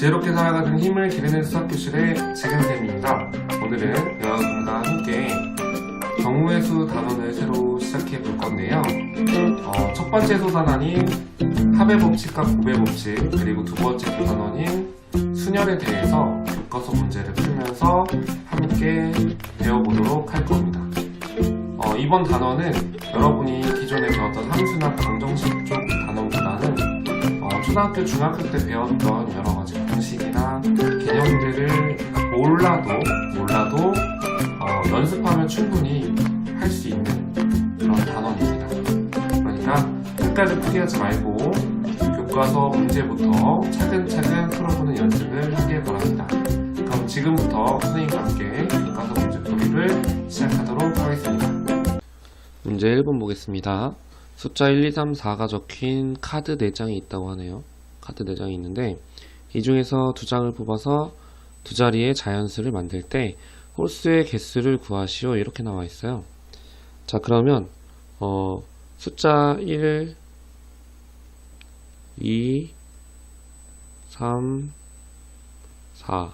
지혜롭게 살아가는 힘을 기르는 수학교실의 지근쌤입니다. 오늘은 여러분과 함께 경우의 수 단원을 새로 시작해 볼 건데요. 첫 번째 소단원인 합의 법칙과 곱의 법칙, 그리고 두 번째 소단원인 순열에 대해서 교과서 문제를 풀면서 함께 배워보도록 할 겁니다. 이번 단원은 여러분이 기존에 배웠던 함수나 방정식 쪽 단원보다는 초등학교, 중학교 때 배웠던 여러 가지 공식이나 개념들을 몰라도 연습하면 충분히 할 수 있는 그런 단원입니다. 그러니까 끝까지 포기하지 말고 교과서 문제부터 차근차근 풀어보는 연습을 하길 바랍니다. 그럼 지금부터 선생님과 함께 교과서 문제풀이를 시작하도록 하겠습니다. 문제 1번 보겠습니다. 숫자 1, 2, 3, 4가 적힌 카드 4장이 있다고 하네요. 카드 4장이 있는데 이 중에서 2장을 뽑아서 두 자리의 자연수를 만들 때 홀수의 개수를 구하시오, 이렇게 나와 있어요. 자, 그러면 숫자 1, 2, 3, 4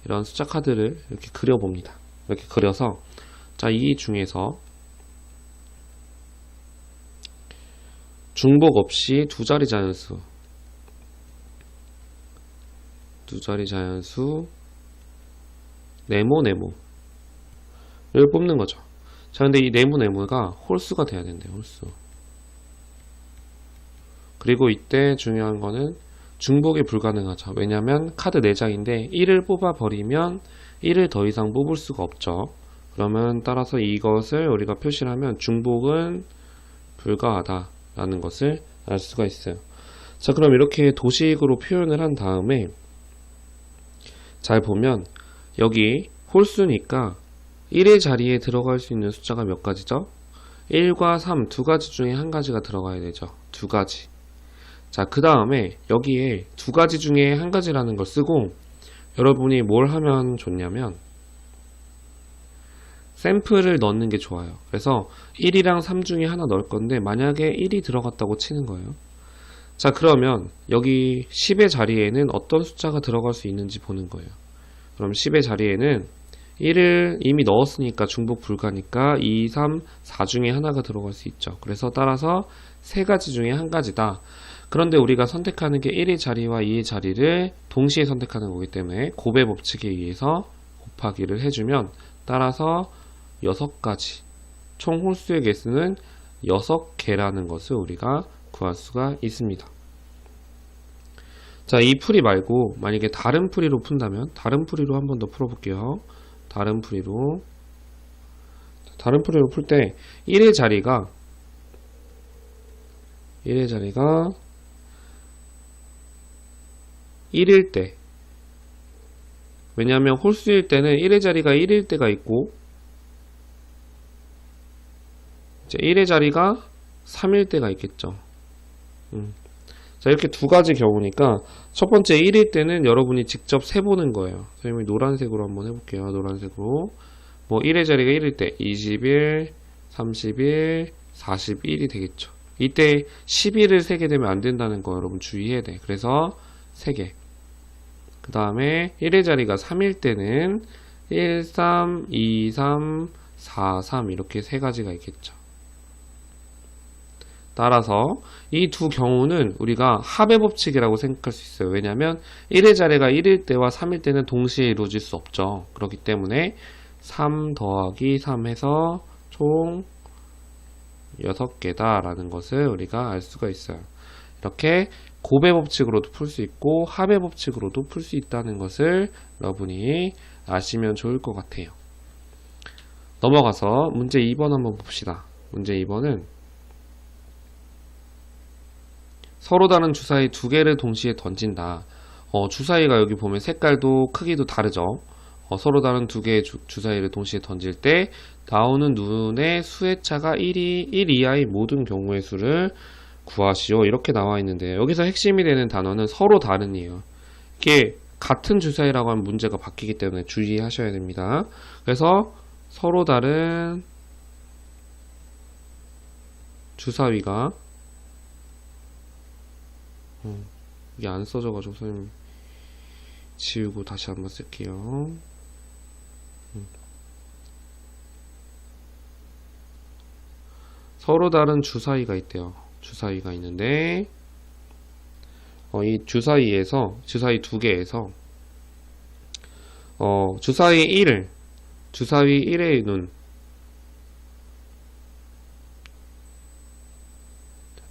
이런 숫자 카드를 이렇게 그려봅니다. 이렇게 그려서 자, 이 중에서 중복 없이 두 자리 자연수 네모를 뽑는 거죠. 자, 근데 이 네모가 홀수가 돼야 된대요. 홀수. 그리고 이때 중요한 거는 중복이 불가능하죠. 왜냐면 카드 4장인데 1을 뽑아 버리면 1을 더 이상 뽑을 수가 없죠. 그러면 따라서 이것을 우리가 표시를 하면 중복은 불가하다 라는 것을 알 수가 있어요. 자, 그럼 이렇게 도식으로 표현을 한 다음에 잘 보면 여기 홀수니까 1의 자리에 들어갈 수 있는 숫자가 몇 가지죠? 1과 3 두 가지 중에 한 가지가 들어가야 되죠. 두 가지. 자, 그 다음에 여기에 두 가지 중에 한 가지라는 걸 쓰고 여러분이 뭘 하면 좋냐면 샘플을 넣는 게 좋아요. 그래서 1이랑 3 중에 하나 넣을 건데 만약에 1이 들어갔다고 치는 거예요. 자, 그러면 여기 10의 자리에는 어떤 숫자가 들어갈 수 있는지 보는 거예요. 그럼 10의 자리에는 1을 이미 넣었으니까 중복 불가니까 2, 3, 4 중에 하나가 들어갈 수 있죠. 그래서 따라서 세 가지 중에 한 가지다. 그런데 우리가 선택하는 게 1의 자리와 2의 자리를 동시에 선택하는 거기 때문에 곱의 법칙에 의해서 곱하기를 해주면 따라서 6가지, 총 홀수의 개수는 6개라는 것을 우리가 구할 수가 있습니다. 자, 이 풀이 말고 만약에 다른 풀이로 푼다면 다른 풀이로 한 번 더 풀어볼게요. 다른 풀이로 풀 때 1의 자리가 1일 때, 왜냐하면 홀수일 때는 1의 자리가 1일 때가 있고 이제 1의 자리가 3일 때가 있겠죠. 자, 이렇게 두 가지 경우니까 첫 번째 1일 때는 여러분이 직접 세보는 거예요. 선생님이 노란색으로 한번 해볼게요. 노란색으로. 뭐 1의 자리가 1일 때 21, 31, 41이 되겠죠. 이때 11을 세게 되면 안 된다는 거 여러분 주의해야 돼. 그래서 3개. 그 다음에 1의 자리가 3일 때는 1, 3, 2, 3, 4, 3 이렇게 세 가지가 있겠죠. 따라서 이 두 경우는 우리가 합의 법칙이라고 생각할 수 있어요. 왜냐하면 1의 자리가 1일 때와 3일 때는 동시에 이루어질 수 없죠. 그렇기 때문에 3 더하기 3 해서 총 6개다 라는 것을 우리가 알 수가 있어요. 이렇게 곱의 법칙으로도 풀 수 있고 합의 법칙으로도 풀 수 있다는 것을 여러분이 아시면 좋을 것 같아요. 넘어가서 문제 2번 한번 봅시다. 문제 2번은 서로 다른 주사위 2개를 동시에 던진다. 주사위가 여기 보면 색깔도 크기도 다르죠. 서로 다른 2개의 주사위를 동시에 던질 때 나오는 눈의 수의 차가 1 이하의 모든 경우의 수를 구하시오, 이렇게 나와 있는데 여기서 핵심이 되는 단어는 서로 다른이에요. 이게 같은 주사위라고 하면 문제가 바뀌기 때문에 주의하셔야 됩니다. 그래서 서로 다른 주사위가 이게 안 써져가지고 선생님 지우고 다시 한번 쓸게요. 서로 다른 주사위가 있대요. 주사위가 있는데 이 주사위 두 개에서 주사위 1의 눈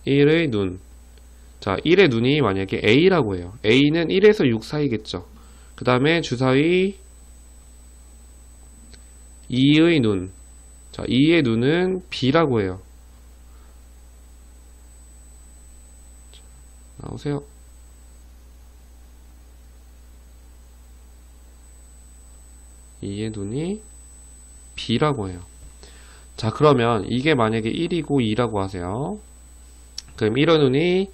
1의 눈. 자, 1의 눈이 만약에 A라고 해요. A는 1에서 6 사이겠죠. 그 다음에 주사위 2의 눈. 자, 2의 눈은 B라고 해요. 나오세요. 이의 눈이 B라고 해요. 자, 그러면 이게 만약에 1이고 2라고 하세요. 그럼 1의 눈이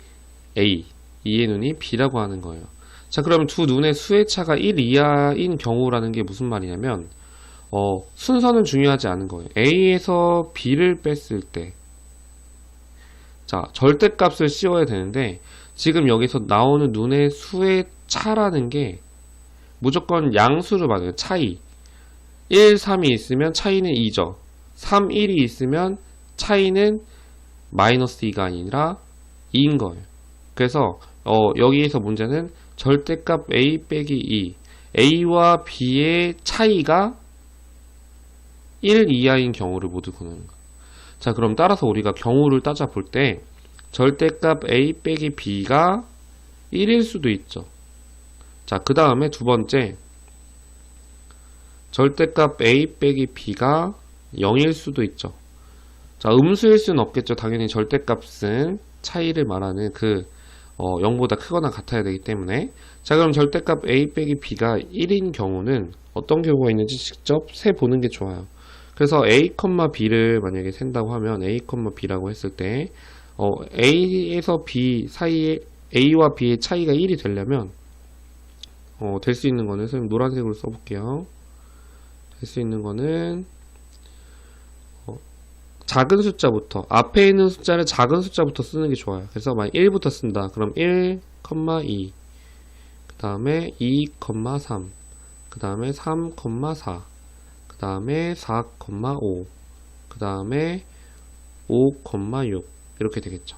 A, 2의 눈이 B라고 하는 거예요. 자, 그러면 두 눈의 수의 차가 1 이하인 경우라는 게 무슨 말이냐면 순서는 중요하지 않은 거예요. A에서 B를 뺐을 때 자, 절대값을 씌워야 되는데 지금 여기서 나오는 눈의 수의 차라는 게 무조건 양수를 받아요. 차이. 1, 3이 있으면 차이는 2죠. 3, 1이 있으면 차이는 마이너스 2가 아니라 2인 거예요. 그래서 여기에서 문제는 절대값 A 빼기 2 A와 B의 차이가 1 이하인 경우를 모두 구하는 거예요. 자, 그럼 따라서 우리가 경우를 따져볼 때 절대값 A 빼기 B가 1일 수도 있죠. 자, 그 다음에 두 번째 절대값 A 빼기 B가 0일 수도 있죠. 자, 음수일 수는 없겠죠. 당연히 절대값은 차이를 말하는 0보다 크거나 같아야 되기 때문에. 자, 그럼 절대값 A 빼기 B가 1인 경우는 어떤 경우가 있는지 직접 세보는 게 좋아요. 그래서 A, B를 만약에 센다고 하면 A, B라고 했을 때 A에서 B 사이에 A와 B의 차이가 1이 되려면 될 수 있는 거는 선생님 노란색으로 써볼게요. 될 수 있는 거는 작은 숫자부터 앞에 있는 숫자를 작은 숫자부터 쓰는 게 좋아요. 그래서 만약 1부터 쓴다. 그럼 1, 2 그 다음에 2, 3 그 다음에 3, 4 그 다음에 4, 5 그 다음에 5, 6 이렇게 되겠죠.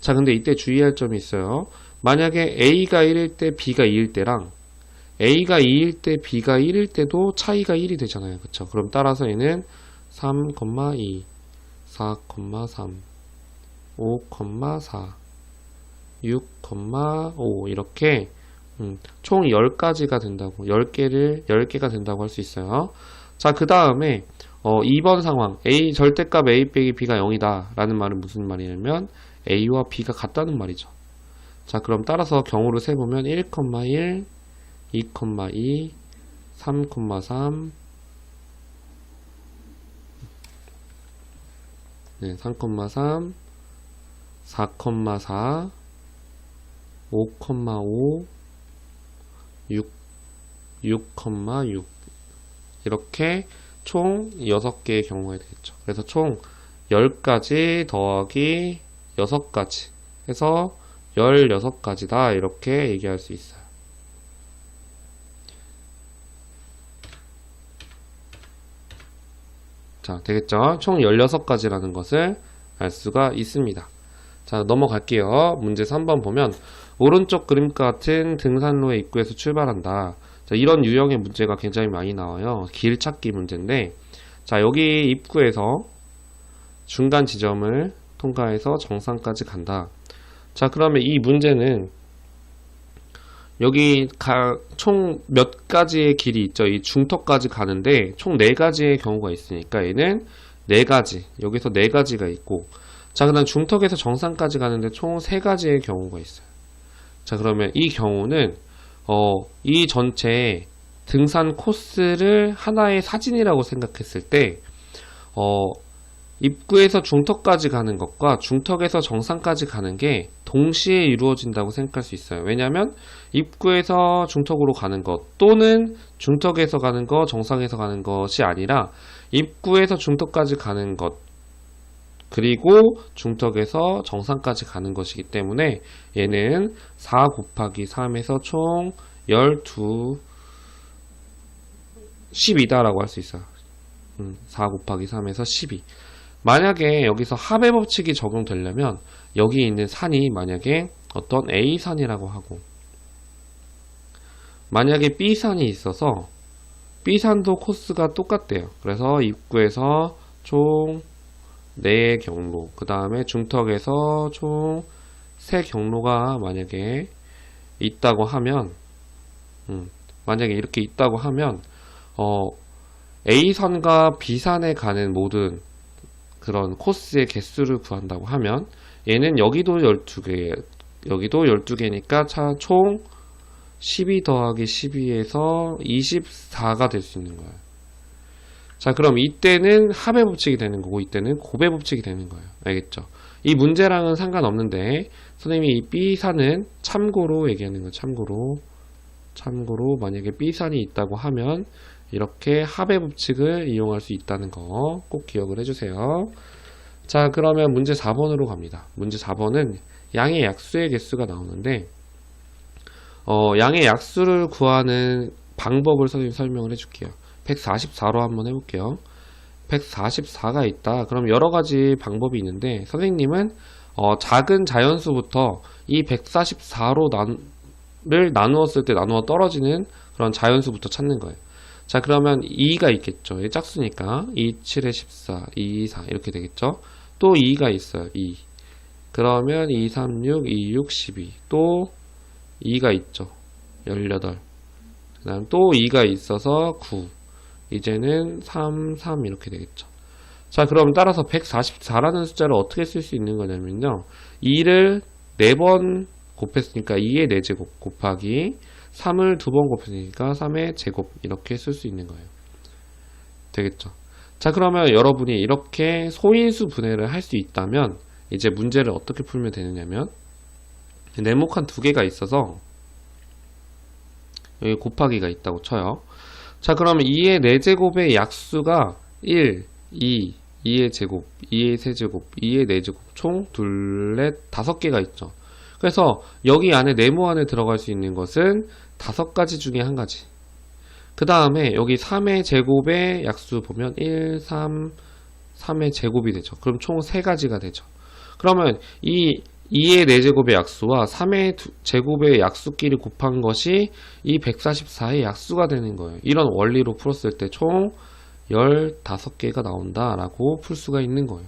자, 근데 이때 주의할 점이 있어요. 만약에 A가 1일 때 B가 2일 때랑 A가 2일 때 B가 1일 때도 차이가 1이 되잖아요. 그쵸? 그럼 따라서 얘는 3, 2, 4, 3, 5, 4, 6, 5 이렇게 총 10가지가 된다고 10개가 된다고 할 수 있어요. 자, 그 다음에 2번 상황 절대값 A 빼기 B가 0이다 라는 말은 무슨 말이냐면 A와 B가 같다는 말이죠. 자, 그럼 따라서 경우를 세보면 1, 1 2, 2 3, 3 네, 3, 3 4, 4 5, 5 6, 6 이렇게 총 6개의 경우가 되겠죠. 그래서 총 10가지 더하기 6가지 해서 16가지다 이렇게 얘기할 수 있어요. 자, 되겠죠? 총 16가지라는 것을 알 수가 있습니다. 자, 넘어갈게요. 문제 3번 보면 오른쪽 그림과 같은 등산로의 입구에서 출발한다. 자, 이런 유형의 문제가 굉장히 많이 나와요. 길 찾기 문제인데, 자, 여기 입구에서 중간 지점을 통과해서 정상까지 간다. 자, 그러면 이 문제는 여기 총 몇 가지의 길이 있죠. 이 중턱까지 가는데 총 4가지의 경우가 있으니까 얘는 4가지, 여기서 4가지가 있고, 자, 그 다음 중턱에서 정상까지 가는데 총 3가지의 경우가 있어요. 자, 그러면 이 경우는 이 전체 등산 코스를 하나의 사진이라고 생각했을 때 입구에서 중턱까지 가는 것과 중턱에서 정상까지 가는 게 동시에 이루어진다고 생각할 수 있어요. 왜냐하면 입구에서 중턱으로 가는 것 또는 중턱에서 가는 것, 정상에서 가는 것이 아니라 입구에서 중턱까지 가는 것 그리고 중턱에서 정상까지 가는 것이기 때문에 얘는 4 곱하기 3에서 총 12, 12다라고 할 수 있어요. 4 곱하기 3에서 12. 만약에 여기서 합의 법칙이 적용되려면 여기 있는 산이 만약에 어떤 A산이라고 하고 만약에 B산이 있어서 B산도 코스가 똑같대요. 그래서 입구에서 총 4 경로, 그 다음에 중턱에서 총 3 경로가 만약에 있다고 하면 만약에 이렇게 있다고 하면 A선과 B산에 가는 모든 그런 코스의 개수를 구한다고 하면 얘는 여기도 12개, 여기도 12개니까 총 12 더하기 12에서 24가 될 수 있는 거예요. 자, 그럼 이때는 합의 법칙이 되는 거고 이때는 곱의 법칙이 되는 거예요. 알겠죠? 이 문제랑은 상관없는데 선생님이 이 B산은 참고로 얘기하는 거예요. 참고로 만약에 B산이 있다고 하면 이렇게 합의 법칙을 이용할 수 있다는 거 꼭 기억을 해주세요. 자, 그러면 문제 4번으로 갑니다. 문제 4번은 양의 약수의 개수가 나오는데 양의 약수를 구하는 방법을 선생님 설명을 해줄게요. 144로 한번 해볼게요. 144가 있다. 그럼 여러 가지 방법이 있는데 선생님은 작은 자연수부터 이 144로 나누었을 때 나누어 떨어지는 그런 자연수부터 찾는 거예요. 자, 그러면 2가 있겠죠. 얘 짝수니까 2, 7에 14, 2, 2, 4 이렇게 되겠죠. 또 2가 있어요. 2. 그러면 2, 3, 6, 2, 6, 12. 또 2가 있죠. 18. 그 다음 또 2가 있어서 9. 이제는 3, 3 이렇게 되겠죠. 자, 그럼 따라서 144라는 숫자를 어떻게 쓸 수 있는 거냐면요. 2를 4번 곱했으니까 2의 4제곱 곱하기 3을 2번 곱했으니까 3의 제곱 이렇게 쓸 수 있는 거예요. 되겠죠. 자, 그러면 여러분이 이렇게 소인수 분해를 할 수 있다면 이제 문제를 어떻게 풀면 되느냐면 네모칸 2개가 있어서 여기 곱하기가 있다고 쳐요. 자, 그러면 2의 4제곱의 약수가 1, 2, 2의 제곱, 2의 세제곱, 2의 4제곱 총 둘, 넷, 5개가 있죠. 그래서 여기 안에 네모 안에 들어갈 수 있는 것은 5가지 중에 한 가지. 그 다음에 여기 3의 제곱의 약수 보면 1, 3, 3의 제곱이 되죠. 그럼 총 3가지가 되죠. 그러면 이 2의 4제곱의 약수와 3의 제곱의 약수끼리 곱한 것이 이 144의 약수가 되는 거예요. 이런 원리로 풀었을 때 총 15개가 나온다라고 풀 수가 있는 거예요.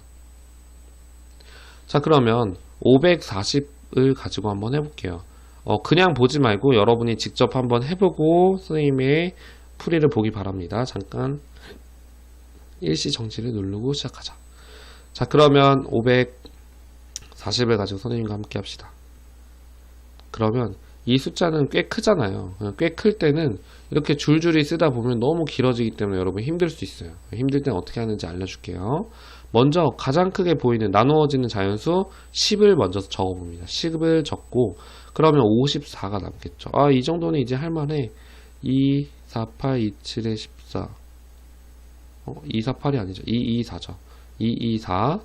자, 그러면 540을 가지고 한번 해볼게요. 그냥 보지 말고 여러분이 직접 한번 해보고 선생님의 풀이를 보기 바랍니다. 잠깐 일시 정지를 누르고 시작하자. 자, 그러면 540을 가지고 선생님과 함께 합시다. 그러면 이 숫자는 꽤 크잖아요. 꽤 클 때는 이렇게 줄줄이 쓰다 보면 너무 길어지기 때문에 여러분 힘들 수 있어요. 힘들 때는 어떻게 하는지 알려줄게요. 먼저 가장 크게 보이는 나누어지는 자연수 10을 먼저 적어봅니다. 10을 적고 그러면 54가 남겠죠. 아, 이 정도는 이제 할만해. 2, 4, 8, 2, 7에 14 2, 4, 8이 아니죠. 2, 2, 4죠. 2, 2, 4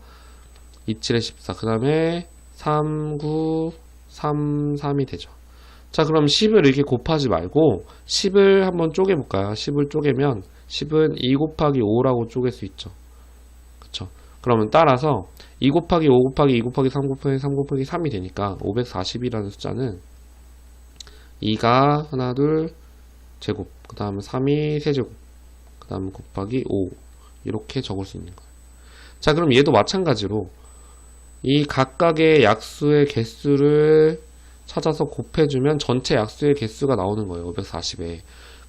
2, 7에 14 그 다음에 3, 9, 3, 3이 되죠. 자, 그럼 10을 이렇게 곱하지 말고 10을 한번 쪼개볼까요? 10을 쪼개면 10은 2 곱하기 5라고 쪼갤 수 있죠. 그쵸? 그러면 따라서 2 곱하기 5 곱하기 2 곱하기 3 곱하기 3 곱하기 3이 되니까 540이라는 숫자는 2가 하나 둘 제곱 그 다음 3이 세제곱 그 다음 곱하기 5 이렇게 적을 수 있는 거예요. 자, 그럼 얘도 마찬가지로 이 각각의 약수의 개수를 찾아서 곱해주면 전체 약수의 개수가 나오는 거예요. 540에.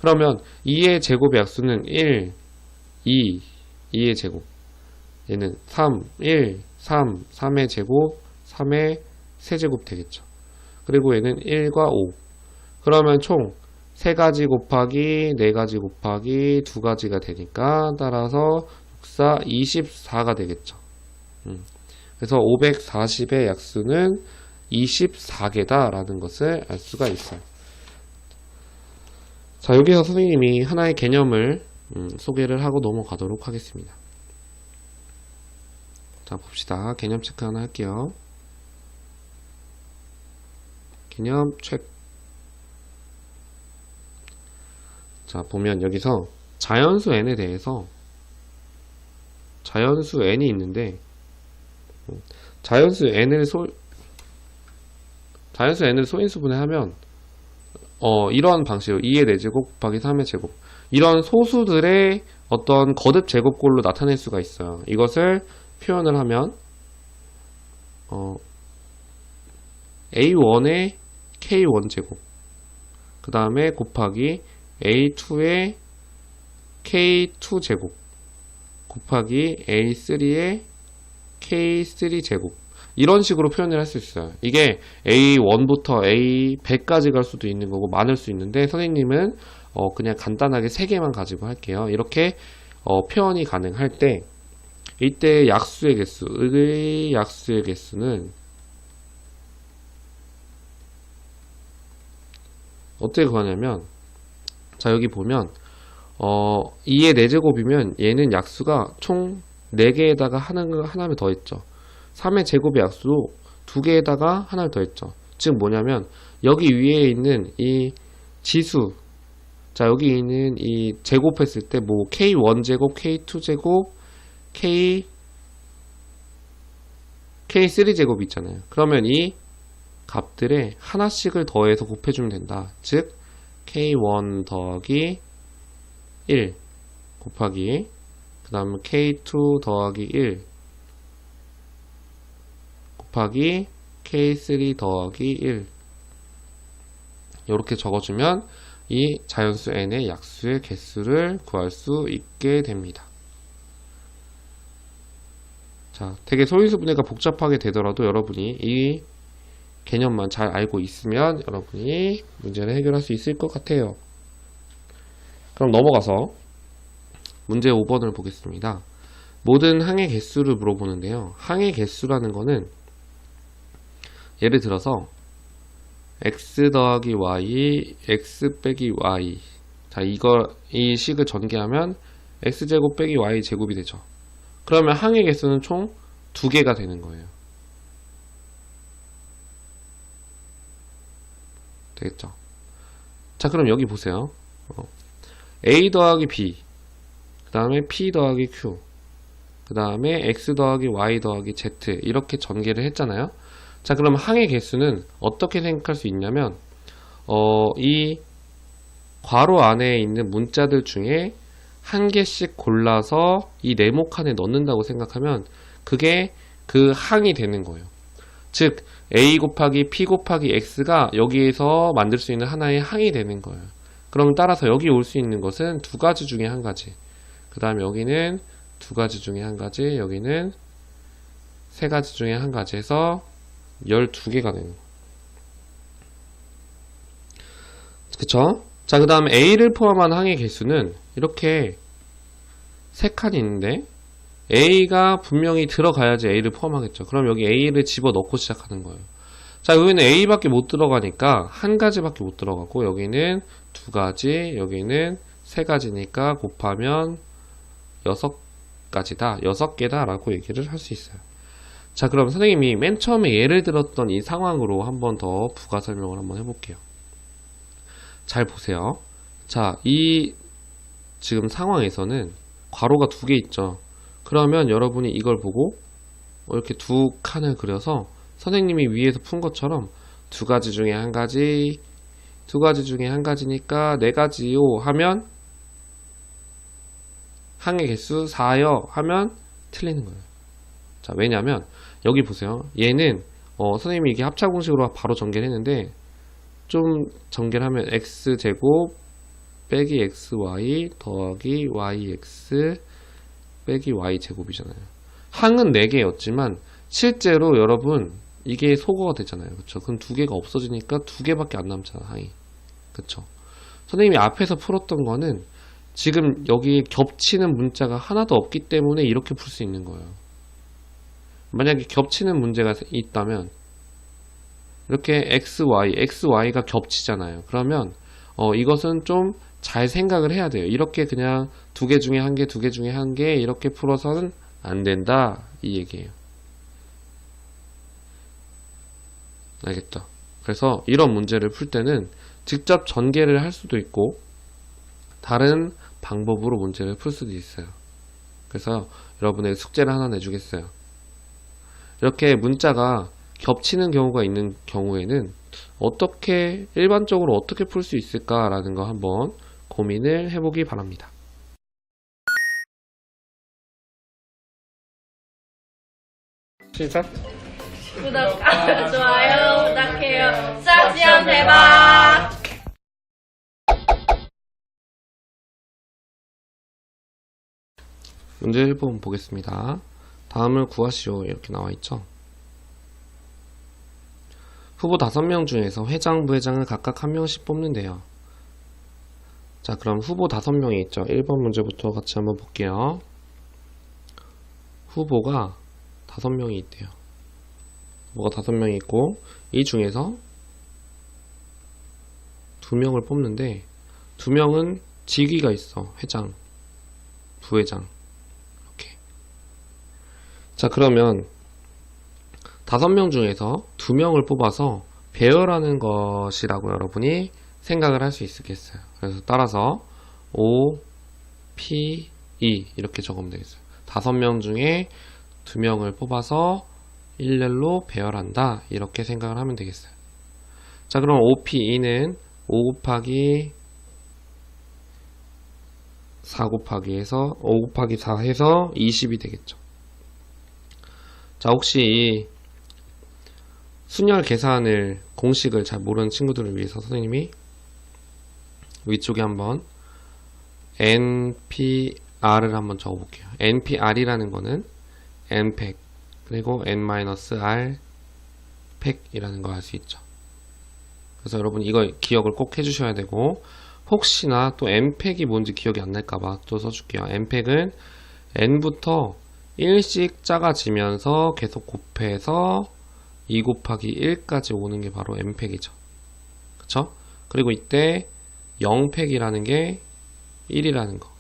그러면 2의 제곱의 약수는 1, 2, 2의 제곱. 얘는 3, 1, 3, 3의 제곱, 3의 세제곱 되겠죠. 그리고 얘는 1과 5. 그러면 총 3가지 곱하기 4가지 곱하기 2가지가 되니까 따라서 64, 24가 되겠죠. 그래서 540의 약수는 24개다 라는 것을 알 수가 있어요. 자, 여기서 선생님이 하나의 개념을 소개를 하고 넘어가도록 하겠습니다. 자, 봅시다. 개념 체크 하나 할게요. 개념 체크. 자, 보면 여기서 자연수 n에 대해서 자연수 n이 있는데 자연수 n을 소인수분해 하면 이런 방식으로 2의 4제곱 곱하기 3의 제곱 이런 소수들의 어떤 거듭 제곱꼴로 나타낼 수가 있어요. 이것을 표현을 하면 A1의 K1제곱 그 다음에 곱하기 A2의 K2제곱 곱하기 A3의 K3제곱 이런 식으로 표현을 할 수 있어요. 이게 A1부터 A100까지 갈 수도 있는 거고 많을 수 있는데 선생님은 그냥 간단하게 3개만 가지고 할게요. 이렇게 표현이 가능할 때 이때 약수의 개수는 어떻게 구하냐면 자 여기 보면 2의 4제곱이면 얘는 약수가 총 4개에다가 하나를 더했죠. 3의 제곱의 약수도 2개에다가 하나를 더했죠. 즉 뭐냐면 여기 위에 있는 이 지수 자 여기 있는 이 제곱했을 때 뭐 K1제곱, K2제곱, K3제곱이 있잖아요. 그러면 이 값들에 하나씩을 더해서 곱해주면 된다. 즉 K1 더하기 1 곱하기 그 다음 K2 더하기 1 곱하기 K3 더하기 1 이렇게 적어주면 이 자연수 n의 약수의 개수를 구할 수 있게 됩니다. 자, 되게 소인수 분해가 복잡하게 되더라도 여러분이 이 개념만 잘 알고 있으면 여러분이 문제를 해결할 수 있을 것 같아요. 그럼 넘어가서 문제 5번을 보겠습니다. 모든 항의 개수를 물어보는데요. 항의 개수라는 거는 예를 들어서 x 더하기 y, x 빼기 y 자 이 식을 전개하면 x제곱 빼기 y제곱이 되죠. 그러면 항의 개수는 총 2개가 되는 거예요. 되겠죠? 자 그럼 여기 보세요. a 더하기 b 그 다음에 p 더하기 q 그 다음에 x 더하기 y 더하기 z 이렇게 전개를 했잖아요. 자 그럼 항의 개수는 어떻게 생각할 수 있냐면 이 괄호 안에 있는 문자들 중에 한 개씩 골라서 이 네모 칸에 넣는다고 생각하면 그게 그 항이 되는 거예요. 즉 a 곱하기 p 곱하기 x가 여기에서 만들 수 있는 하나의 항이 되는 거예요. 그럼 따라서 여기 올 수 있는 것은 2가지 중에 한 가지 그 다음에 여기는 2가지 중에 한 가지 여기는 3가지 중에 한 가지 해서 12개가 되는 거예요. 그쵸? 자, 그 다음에 A를 포함한 항의 개수는 이렇게 3칸이 있는데 A가 분명히 들어가야지 A를 포함하겠죠. 그럼 여기 A를 집어넣고 시작하는 거예요. 자, 여기는 A밖에 못 들어가니까 한 가지밖에 못 들어가고 여기는 2가지, 여기는 3가지니까 곱하면 6가지다, 6개다 라고 얘기를 할 수 있어요. 자 그럼 선생님이 맨 처음에 예를 들었던 이 상황으로 한번 더 부가 설명을 한번 해볼게요. 잘 보세요. 자, 이 지금 상황에서는 괄호가 2개 있죠. 그러면 여러분이 이걸 보고 이렇게 2칸을 그려서 선생님이 위에서 푼 것처럼 2가지 중에 한 가지 2가지 중에 한 가지니까 4가지요 하면 항의 개수 4요 하면 틀리는 거예요. 자 왜냐면 여기 보세요. 얘는 선생님이 이게 합차공식으로 바로 전개를 했는데 좀 전개를 하면 x제곱 빼기 xy 더하기 yx 빼기 y제곱이잖아요. 항은 4개였지만 실제로 여러분 이게 소거가 되잖아요. 그쵸? 그럼 2개가 없어지니까 2개밖에 안 남잖아 항이. 그쵸? 선생님이 앞에서 풀었던 거는 지금 여기 겹치는 문자가 하나도 없기 때문에 이렇게 풀 수 있는 거예요. 만약에 겹치는 문제가 있다면 이렇게 xy가 겹치잖아요. 그러면 이것은 좀 잘 생각을 해야 돼요. 이렇게 그냥 2개 중에 1개, 2개 중에 1개 이렇게 풀어서는 안 된다 이 얘기예요. 알겠죠? 그래서 이런 문제를 풀 때는 직접 전개를 할 수도 있고 다른 방법으로 문제를 풀 수도 있어요. 그래서 여러분의 숙제를 하나 내주겠어요. 이렇게 문자가 겹치는 경우가 있는 경우에는 일반적으로 어떻게 풀 수 있을까라는 거 한번 고민을 해보기 바랍니다. 시작! 구독과 좋아요 부탁해요. 수학 시험 대박! 문제 1번 보겠습니다. 다음을 구하시오. 이렇게 나와있죠. 후보 5명 중에서 회장, 부회장을 각각 1명씩 뽑는데요. 자, 그럼 후보 5명이 있죠. 1번 문제부터 같이 한번 볼게요. 후보가 5명이 있대요. 후보가 5명이 있고, 이 중에서 2명을 뽑는데, 2명은 직위가 있어. 회장, 부회장. 이렇게. 자, 그러면 5명 중에서 2명을 뽑아서 배열하는 것이라고 여러분이 생각을 할 수 있겠어요. 그래서 따라서 O, P, E 이렇게 적으면 되겠어요. 5명 중에 2명을 뽑아서 일렬로 배열한다. 이렇게 생각을 하면 되겠어요. 자, 그럼 O, P, E는 5 곱하기 4 곱하기 해서 5 곱하기 4 해서 20이 되겠죠. 자, 혹시 순열 계산을 공식을 잘 모르는 친구들을 위해서 선생님이 위쪽에 한번 NPR을 한번 적어볼게요. NPR이라는 거는 N팩 그리고 N-R 팩이라는 거 알 수 있죠. 그래서 여러분 이거 기억을 꼭 해주셔야 되고, 혹시나 또 N팩이 뭔지 기억이 안 날까봐 또 써줄게요. N팩은 N부터 1씩 작아지면서 계속 곱해서 2 곱하기 1까지 오는 게 바로 N팩이죠. 그쵸? 그리고 이때 0팩이라는 게 1이라는 거.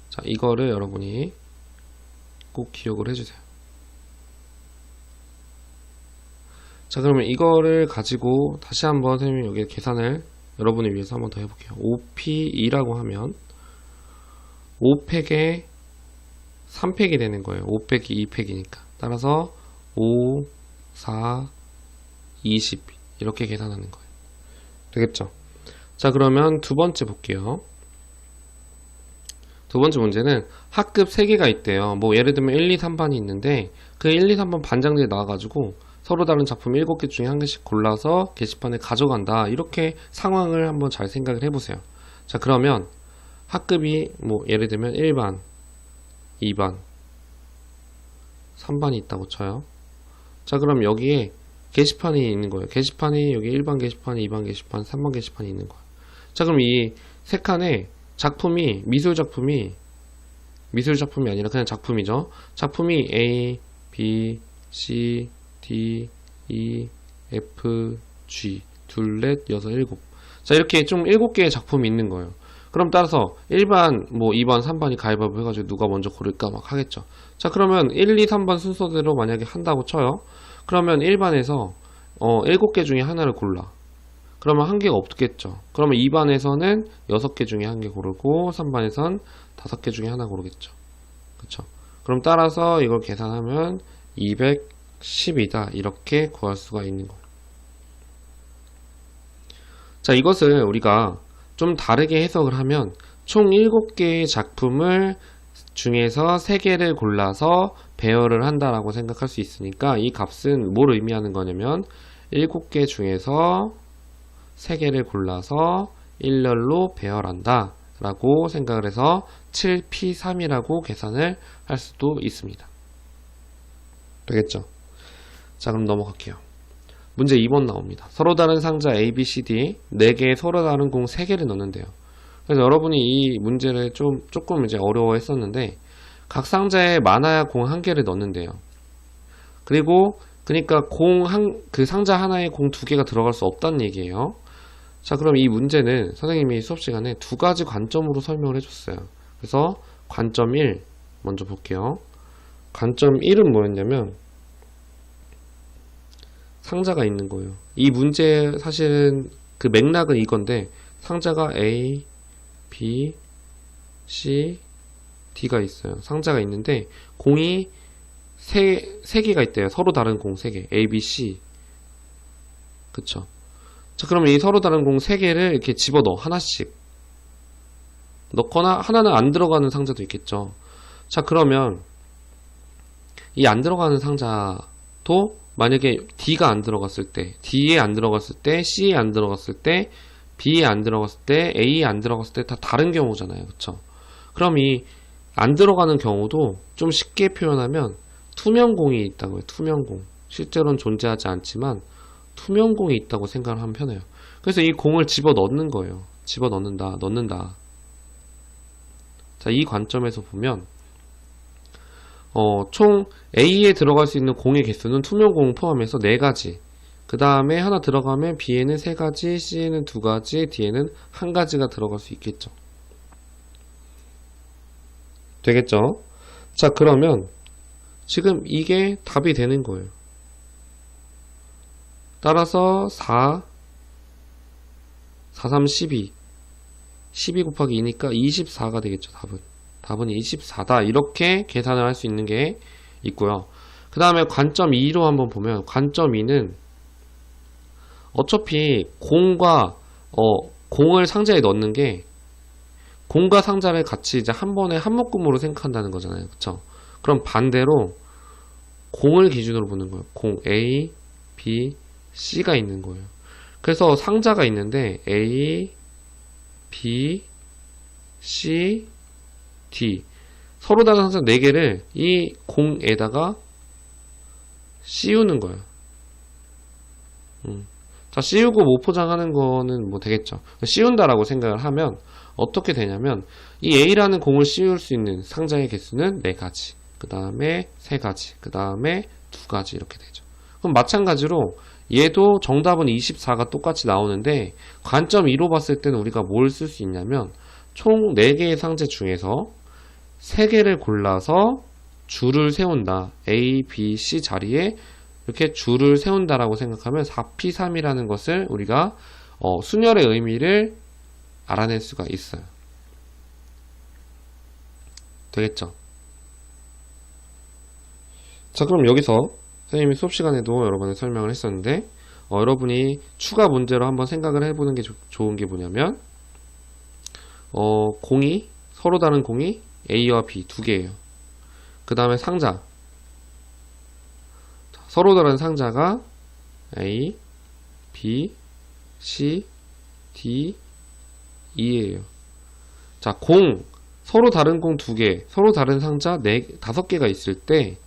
자, 이거를 여러분이 꼭 기억을 해주세요. 자, 그러면 이거를 가지고 다시 한번 선생님이 여기 계산을 여러분을 위해서 한번 더 해볼게요. 5P2라고 하면 5팩에 3팩이 되는 거예요. 5 빼기 2팩이니까. 따라서 5, 4, 20 이렇게 계산하는 거예요. 되겠죠? 자, 그러면 두 번째 볼게요. 두 번째 문제는 학급 3개가 있대요. 뭐 예를 들면 1, 2, 3반이 있는데 그 1, 2, 3반 반장들이 나와가지고 서로 다른 작품 7개 중에 한 개씩 골라서 게시판에 가져간다. 이렇게 상황을 한번 잘 생각을 해보세요. 자, 그러면 학급이 뭐 예를 들면 1반, 2반, 3반이 있다고 쳐요. 자, 그럼 여기에 게시판이 있는 거예요. 게시판이 여기 1반 게시판, 2반 게시판, 3반 게시판이 있는 거예요. 자, 그럼 이 세 칸에 작품이 미술 작품이 아니라 그냥 작품이죠. 작품이 A, B, C, D, E, F, G 둘, 넷, 여섯, 일곱. 자, 이렇게 좀 7개의 작품이 있는 거예요. 그럼 따라서 1반, 뭐 2반, 3반이 가위바위보 해가지고 누가 먼저 고를까 막 하겠죠. 자, 그러면 1, 2, 3반 순서대로 만약에 한다고 쳐요. 그러면 1반에서 7개 중에 하나를 골라. 그러면 한 개가 없겠죠. 그러면 2반에서는 6개 중에 한 개 고르고 3반에선 5개 중에 하나 고르겠죠. 그쵸? 그럼 따라서 이걸 계산하면 210이다. 이렇게 구할 수가 있는 거예요. 자, 이것을 우리가 좀 다르게 해석을 하면 총 7개의 작품을 중에서 3개를 골라서 배열을 한다라고 생각할 수 있으니까 이 값은 뭘 의미하는 거냐면 7개 중에서 3개를 골라서 일렬로 배열한다 라고 생각을 해서 7P3이라고 계산을 할 수도 있습니다. 되겠죠? 자, 그럼 넘어갈게요. 문제 2번 나옵니다. 서로 다른 상자 A, B, C, D 4개에 서로 다른 공 3개를 넣는데요. 그래서 여러분이 이 문제를 조금 이제 어려워 했었는데 각 상자에 많아야 공 1개를 넣는데요. 그리고 그러니까 그 상자 하나에 공 2개가 들어갈 수 없다는 얘기예요. 자, 그럼 이 문제는 선생님이 수업 시간에 2가지 관점으로 설명을 해줬어요. 그래서 관점 1 먼저 볼게요. 관점 1은 뭐였냐면 상자가 있는 거예요. 이 문제 사실은 그 맥락은 이건데 상자가 A, B, C, D가 있어요. 상자가 있는데 공이 세 개가 있대요. 서로 다른 공 3개. A, B, C. 그쵸? 자, 그러면 이 서로 다른 공 3개를 이렇게 집어넣어. 하나씩. 넣거나 하나는 안 들어가는 상자도 있겠죠. 자, 그러면 이 안 들어가는 상자도 만약에 D가 안 들어갔을 때, D에 안 들어갔을 때, C에 안 들어갔을 때, B에 안 들어갔을 때, A에 안 들어갔을 때 다 다른 경우잖아요. 그쵸? 그럼 이 안 들어가는 경우도 좀 쉽게 표현하면 투명공이 있다고요. 투명공. 실제로는 존재하지 않지만 투명공이 있다고 생각을 하면 편해요. 그래서 이 공을 집어넣는 거예요. 집어넣는다, 넣는다. 자, 이 관점에서 보면 총 A에 들어갈 수 있는 공의 개수는 투명공 포함해서 4가지. 그 다음에 하나 들어가면 B에는 3가지, C에는 2가지, D에는 1가지가 들어갈 수 있겠죠. 되겠죠? 자, 그러면 지금 이게 답이 되는 거예요. 따라서 4, 3, 12. 12 곱하기 2니까 24가 되겠죠, 답은. 답은 24다. 이렇게 계산을 할 수 있는 게 있고요. 그 다음에 관점 2로 한번 보면, 관점 2는 어차피 공을 상자에 넣는 게 공과 상자를 같이 이제 한 번에 한 묶음으로 생각한다는 거잖아요. 그쵸? 그럼 반대로 공을 기준으로 보는 거예요. 공 A, B, C가 있는 거예요. 그래서 상자가 있는데 A, B, C, D 서로 다른 상자 4개를 이 공에다가 씌우는 거예요. 자, 씌우고 못 포장하는 거는 뭐 되겠죠. 씌운다라고 생각을 하면 어떻게 되냐면 이 A라는 공을 씌울 수 있는 상자의 개수는 4가지, 그 다음에 3가지, 그 다음에 2가지 이렇게 되죠. 그럼 마찬가지로 얘도 정답은 24가 똑같이 나오는데 관점 2로 봤을 때는 우리가 뭘 쓸 수 있냐면 총 4개의 상자 중에서 3개를 골라서 줄을 세운다. A, B, C 자리에 이렇게 줄을 세운다라고 생각하면 4P3이라는 것을 우리가 순열의 의미를 알아낼 수가 있어요. 되겠죠? 자, 그럼 여기서 선생님이 수업 시간에도 여러분에 설명을 했었는데 여러분이 추가 문제로 한번 생각을 해보는 게 좋은 게 뭐냐면 공이 서로 다른 공이 A와 B 2개예요. 그 다음에 상자 서로 다른 상자가 A, B, C, D, E예요. 자, 서로 다른 공 2개, 서로 다른 상자 5개가 있을 때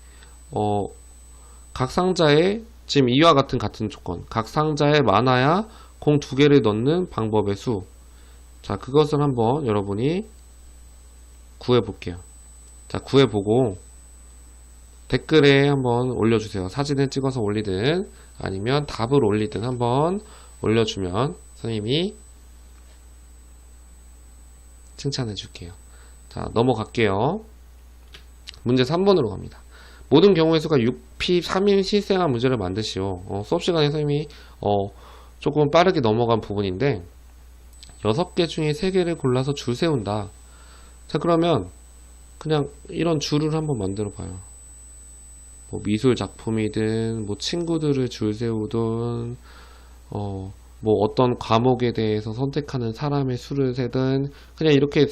각 상자에 지금 이와 같은 조건, 각 상자에 많아야 공 2개를 넣는 방법의 수. 자, 그것을 한번 여러분이 구해볼게요. 자, 구해보고 댓글에 한번 올려주세요. 사진을 찍어서 올리든 아니면 답을 올리든 한번 올려주면 선생님이 칭찬해 줄게요. 자, 넘어갈게요. 문제 3번으로 갑니다. 모든 경우의 수가 6P3인 실생활 문제를 만드시오. 수업 시간에 선생님이 조금 빠르게 넘어간 부분인데 6개 중에 3개를 골라서 줄 세운다. 자, 그러면 그냥 이런 줄을 한번 만들어 봐요. 뭐 미술 작품이든 뭐 친구들을 줄 세우든 뭐 어떤 과목에 대해서 선택하는 사람의 수를 세든 그냥 이렇게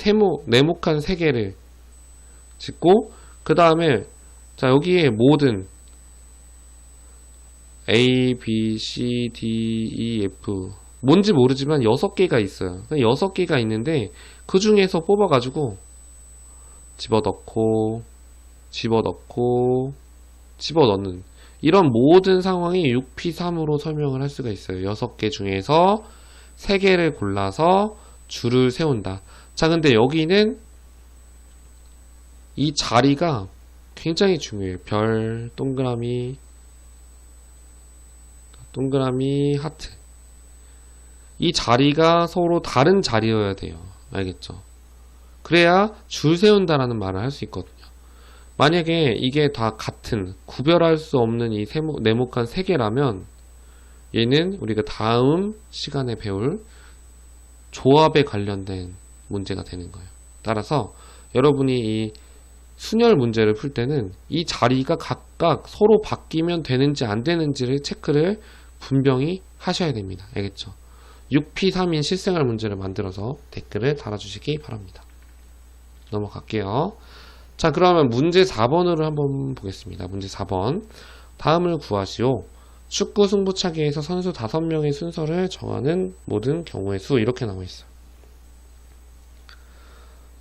네모칸 3개를 짓고 그 다음에 자, 여기에 모든 A, B, C, D, E, F 뭔지 모르지만 6개가 있어요. 6개가 있는데 그 중에서 뽑아가지고 집어넣고 집어넣는 이런 모든 상황이 6P3으로 설명을 할 수가 있어요. 6개 중에서 3개를 골라서 줄을 세운다. 자, 근데 여기는 이 자리가 굉장히 중요해요. 별, 동그라미, 하트. 이 자리가 서로 다른 자리여야 돼요. 알겠죠? 그래야 줄 세운다라는 말을 할 수 있거든요. 만약에 이게 다 같은, 구별할 수 없는 이 네모칸 3개라면 얘는 우리가 다음 시간에 배울 조합에 관련된 문제가 되는 거예요. 따라서 여러분이 이 순열 문제를 풀 때는 이 자리가 각각 서로 바뀌면 되는지 안 되는지를 체크를 분명히 하셔야 됩니다. 알겠죠? 6P3인 실생활 문제를 만들어서 댓글을 달아주시기 바랍니다. 넘어갈게요. 자, 그러면 문제 4번으로 한번 보겠습니다. 문제 4번. 다음을 구하시오. 축구 승부차기에서 선수 5명의 순서를 정하는 모든 경우의 수. 이렇게 나와 있어요.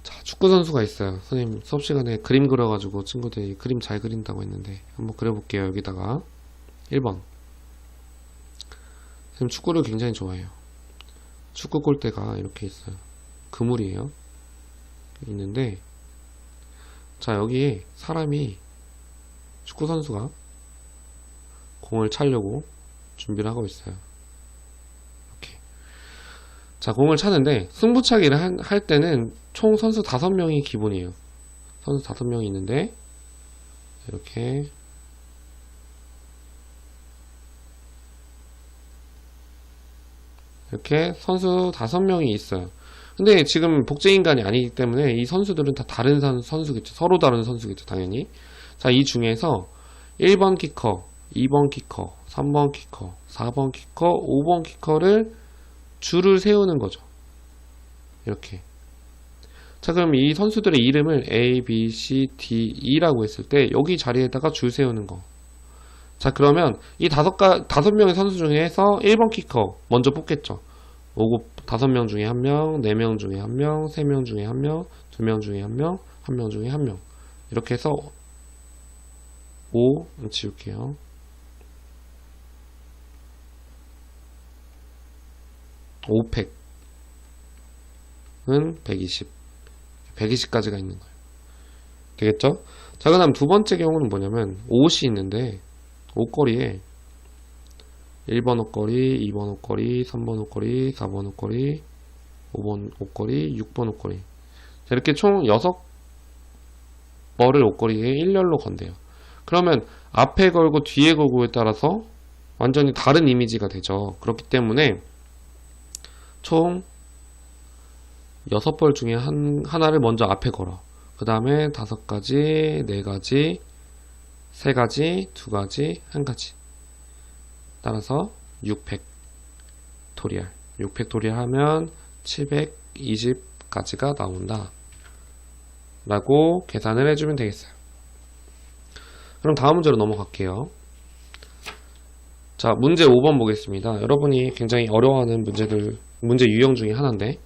자, 축구 선수가 있어요. 선생님 수업 시간에 그림 그려가지고 친구들이 그림 잘 그린다고 했는데 한번 그려볼게요. 여기다가 1번. 선생님 축구를 굉장히 좋아해요. 축구 골대가 이렇게 있어요. 그물이에요. 있는데, 자, 여기에 사람이, 축구 선수가 공을 차려고 준비를 하고 있어요. 이렇게. 자, 공을 차는데 승부차기를 할 때는 총 선수 5명이 기본이에요. 선수 5명이 있는데 이렇게 선수 5명이 있어요. 근데 지금 복제인간이 아니기 때문에 이 선수들은 다 다른 선수겠죠. 서로 다른 선수겠죠, 당연히. 자, 이 중에서 1번 키커, 2번 키커, 3번 키커, 4번 키커, 5번 키커를 줄을 세우는 거죠. 이렇게. 자, 그럼 이 선수들의 이름을 A, B, C, D, E라고 했을 때 여기 자리에다가 줄 세우는 거. 자, 그러면 이 5명의 선수 중에서 1번 키커 먼저 뽑겠죠. 5명 중에 1명, 4명 중에 1명, 3명 중에 1명, 2명 중에 1명, 1명 중에 1명. 이렇게 해서 5 지울게요. 5팩은 120. 120까지가 있는 거예요. 되겠죠? 자, 그 다음 두 번째 경우는 뭐냐면 옷이 있는데 옷걸이에 1번 옷걸이, 2번 옷걸이, 3번 옷걸이, 4번 옷걸이, 5번 옷걸이, 6번 옷걸이. 자, 이렇게 총 6벌을 옷걸이에 일렬로 건대요. 그러면 앞에 걸고 뒤에 걸고에 따라서 완전히 다른 이미지가 되죠. 그렇기 때문에 총 6벌 중에 하나를 먼저 앞에 걸어. 그 다음에 5가지, 4가지, 3가지, 2가지, 1가지. 따라서 600 토리알. 600 토리알 하면 720가지가 나온다. 라고 계산을 해주면 되겠어요. 그럼 다음 문제로 넘어갈게요. 자, 문제 5번 보겠습니다. 여러분이 굉장히 어려워하는 문제 유형 중에 하나인데,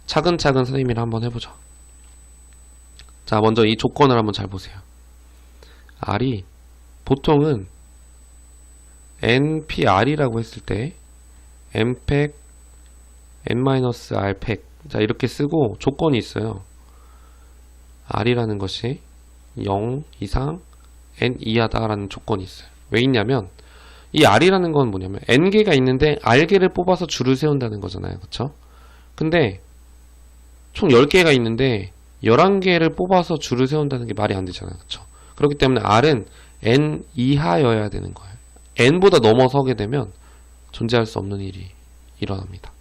차근차근 선생님이랑 한번 해보죠. 자, 먼저 이 조건을 한번 잘 보세요. R이 보통은 NPR이라고 했을 때 N팩, N-R팩, 자, 이렇게 쓰고 조건이 있어요. R이라는 것이 0 이상 N 이하다라는 조건이 있어요. 왜 있냐면 이 R이라는 건 뭐냐면 N개가 있는데 R개를 뽑아서 줄을 세운다는 거잖아요. 그쵸? 근데 총 10개가 있는데 11개를 뽑아서 줄을 세운다는 게 말이 안 되잖아요. 그쵸? 그렇기 때문에 R은 N 이하여야 되는 거예요. N보다 넘어서게 되면 존재할 수 없는 일이 일어납니다.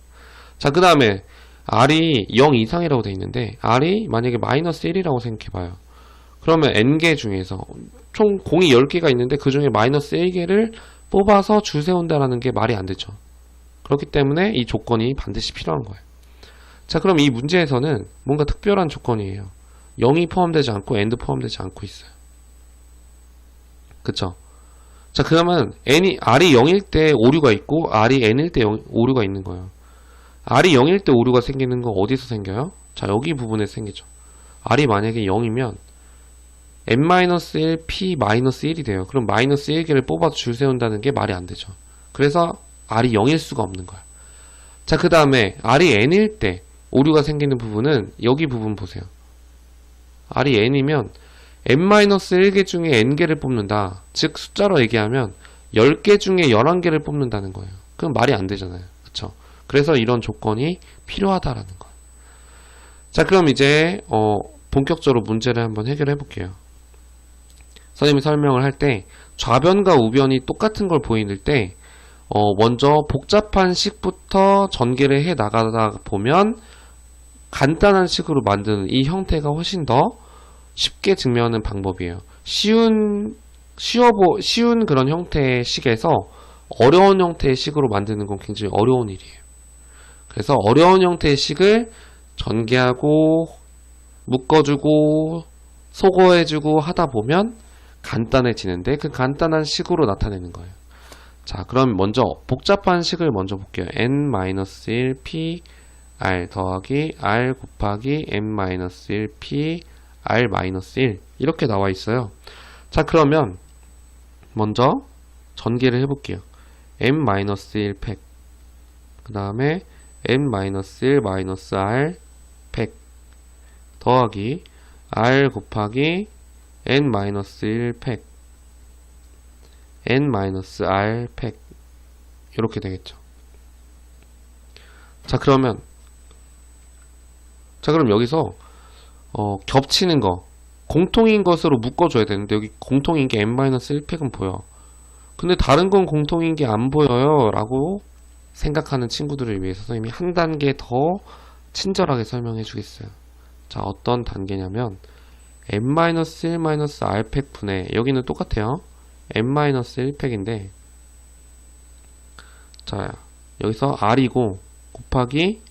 자, 그 다음에 R이 0 이상이라고 되어 있는데 R이 만약에 마이너스 1이라고 생각해봐요. 그러면 N개 중에서 총 공이 10개가 있는데 그 중에 마이너스 1개를 뽑아서 줄 세운다는 게 말이 안 되죠. 그렇기 때문에 이 조건이 반드시 필요한 거예요. 자, 그럼 이 문제에서는 뭔가 특별한 조건이에요. 0이 포함되지 않고 N도 포함되지 않고 있어요. 그쵸? 자, 그러면 R이 0일 때 오류가 있고 R이 N일 때 오류가 있는 거예요. R이 0일 때 오류가 생기는 건 어디서 생겨요? 자, 여기 부분에서 생기죠. R이 만약에 0이면 N-1, P-1이 돼요. 그럼 마이너스 1개를 뽑아서 줄 세운다는 게 말이 안 되죠. 그래서 R이 0일 수가 없는 거예요. 자, 그 다음에 R이 N일 때 오류가 생기는 부분은 여기 부분 보세요. R이 N이면 N-1개 중에 N개를 뽑는다. 즉 숫자로 얘기하면 10개 중에 11개를 뽑는다는 거예요. 그럼 말이 안 되잖아요. 그쵸? 그래서 이런 조건이 필요하다라는 거예요. 자, 그럼 이제 본격적으로 문제를 한번 해결해 볼게요. 선생님이 설명을 할 때 좌변과 우변이 똑같은 걸 보일 때 먼저 복잡한 식부터 전개를 해 나가다 보면 간단한 식으로 만드는 이 형태가 훨씬 더 쉽게 증명하는 방법이에요. 쉬운 그런 형태의 식에서 어려운 형태의 식으로 만드는 건 굉장히 어려운 일이에요. 그래서 어려운 형태의 식을 전개하고 묶어주고 소거해주고 하다 보면 간단해지는데 그 간단한 식으로 나타내는 거예요. 자, 그럼 먼저 복잡한 식을 먼저 볼게요. n-1 p r 더하기 r 곱하기 n-1 p r-1 이렇게 나와 있어요. 자, 그러면 먼저 전개를 해볼게요. n-1 팩 그 다음에 n-1 마이너스 r 팩 더하기 r 곱하기 n-1 팩 n-r 팩 이렇게 되겠죠. 자, 그럼 여기서 겹치는 거 공통인 것으로 묶어줘야 되는데 여기 공통인 게 n-1 팩은 보여. 근데 다른 건 공통인 게 안 보여요 라고 생각하는 친구들을 위해서 선생님이 한 단계 더 친절하게 설명해 주겠어요. 자, 어떤 단계냐면 n-1 r팩 분의 여기는 똑같아요. n-1 팩인데 자, 여기서 r이고 곱하기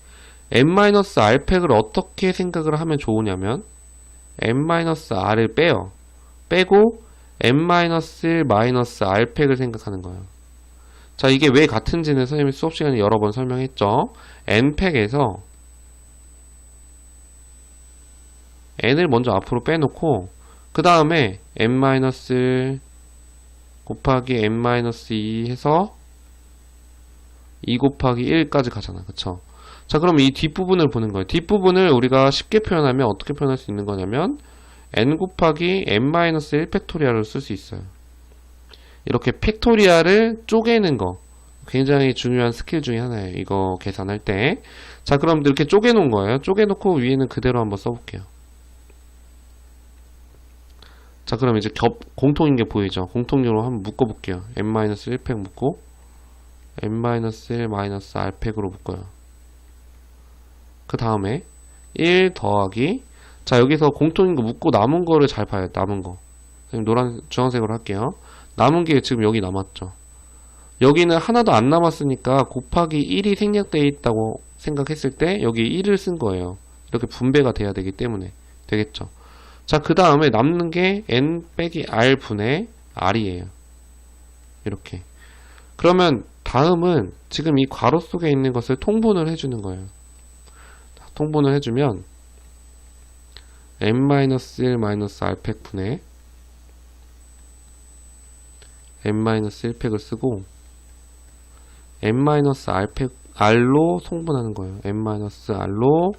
n-r 팩을 어떻게 생각을 하면 좋으냐면 n-r을 빼요. 빼고 n-r 팩을 생각하는 거예요. 자, 이게 왜 같은지는 선생님이 수업 시간에 여러 번 설명했죠. n팩에서 n을 먼저 앞으로 빼놓고 그 다음에 n- 곱하기 n-2 해서 2 곱하기 1까지 가잖아. 그쵸? 자, 그럼 이 뒷부분을 보는 거예요. 뒷부분을 우리가 쉽게 표현하면 어떻게 표현할 수 있는 거냐면 n 곱하기 n-1 팩토리얼을 쓸 수 있어요. 이렇게 팩토리얼을 쪼개는 거 굉장히 중요한 스킬 중에 하나예요. 이거 계산할 때. 자, 그럼 이렇게 쪼개놓은 거예요. 쪼개놓고 위에는 그대로 한번 써볼게요. 자, 그럼 이제 공통인 게 보이죠? 공통적으로 한번 묶어볼게요. n-1 팩 묶고 n-1 r 팩으로 묶어요. 그 다음에 1 더하기 자, 여기서 공통인 거 묶고 남은 거를 잘 봐요. 남은 거. 주황색으로 할게요. 남은 게 지금 여기 남았죠. 여기는 하나도 안 남았으니까 곱하기 1이 생략되어 있다고 생각했을 때 여기 1을 쓴 거예요. 이렇게 분배가 돼야 되기 때문에 되겠죠. 자, 그 다음에 남는 게 n 빼기 r 분의 r이에요. 이렇게. 그러면 다음은 지금 이 괄호 속에 있는 것을 통분을 해주는 거예요. 통분을 해주면 n-1 r 팩 분의 n-1 팩을 쓰고 n-r 팩 r로 통분하는 거예요. n-r로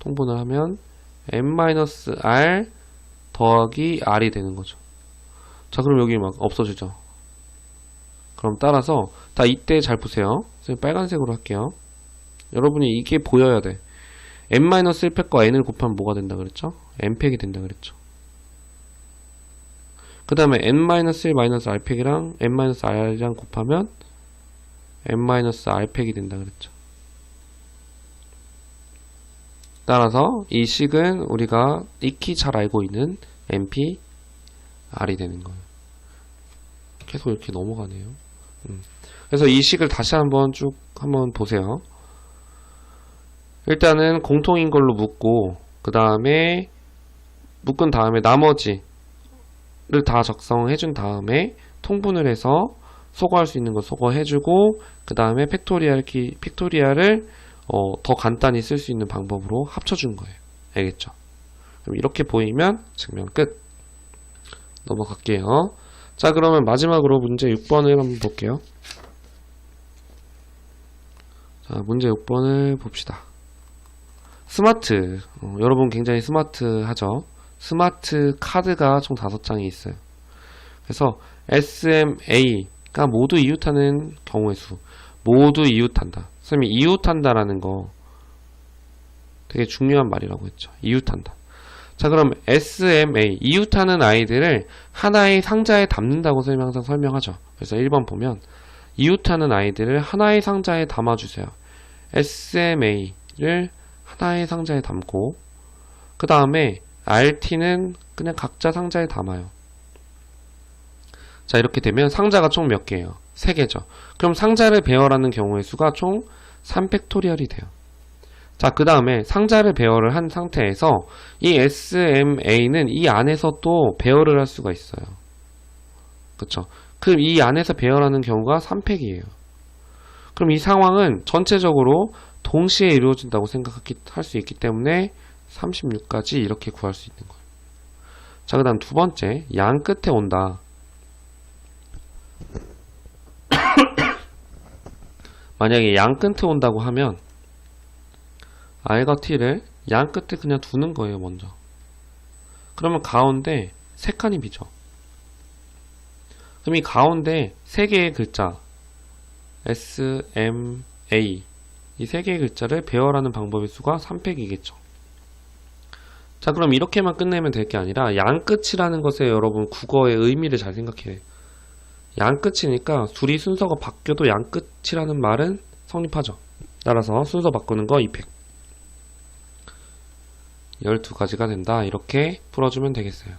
통분을 하면 n-r 더하기 r이 되는 거죠. 자, 그럼 여기 막 없어지죠. 그럼 따라서 다 이때 잘 보세요. 빨간색으로 할게요. 여러분이 이게 보여야 돼. n-1 팩과 n을 곱하면 뭐가 된다 그랬죠? n팩이 된다 그랬죠. 그 다음에 n-1 r 팩이랑 n-r이랑 곱하면 n-r 팩이 된다 그랬죠. 따라서 이 식은 우리가 익히 잘 알고 있는 np r이 되는 거예요. 계속 이렇게 넘어가네요. 그래서 이 식을 다시 한번 쭉 한번 보세요. 일단은 공통인 걸로 묶고 그 다음에 묶은 다음에 나머지를 다 작성해 준 다음에 통분을 해서 소거할 수 있는 거 소거해주고 그 다음에 팩토리얼을 더 간단히 쓸 수 있는 방법으로 합쳐준 거예요. 알겠죠? 그럼 이렇게 보이면 증명 끝. 넘어갈게요. 자, 그러면 마지막으로 문제 6번을 한번 볼게요. 자, 문제 6번을 봅시다. 스마트. 여러분 굉장히 스마트하죠? 스마트 카드가 총 5장이 있어요. 그래서 SMA가 모두 이웃하는 경우의 수. 모두 이웃한다. 선생님이 이웃한다라는 거 되게 중요한 말이라고 했죠. 이웃한다. 자, 그럼 SMA, 이웃하는 아이들을 하나의 상자에 담는다고 선생님이 항상 설명하죠. 그래서 1번 보면 이웃하는 아이들을 하나의 상자에 담아주세요. SMA를 하나의 상자에 담고 그 다음에 RT는 그냥 각자 상자에 담아요. 자, 이렇게 되면 상자가 총 몇 개예요? 3개죠. 그럼 상자를 배열하는 경우의 수가 총 3팩토리얼이 돼요. 자, 그 다음에 상자를 배열을 한 상태에서 이 SMA는 이 안에서 또 배열을 할 수가 있어요. 그쵸? 그럼 이 안에서 배열하는 경우가 3팩이에요. 그럼 이 상황은 전체적으로 동시에 이루어진다고 생각할 수 있기 때문에 36까지 이렇게 구할 수 있는 거예요. 자, 그 다음 두 번째, 양 끝에 온다. 만약에 양 끝에 온다고 하면 R과 T를 양 끝에 그냥 두는 거예요, 먼저. 그러면 가운데 3칸이 비죠. 그럼 이 가운데 3개의 글자 S, M, A 이 3개의 글자를 배열하는 방법의 수가 3팩이겠죠. 자, 그럼 이렇게만 끝내면 될 게 아니라 양끝이라는 것에 여러분 국어의 의미를 잘 생각해요. 양끝이니까 둘이 순서가 바뀌어도 양끝이라는 말은 성립하죠. 따라서 순서 바꾸는 거 2팩. 12가지가 된다. 이렇게 풀어주면 되겠어요.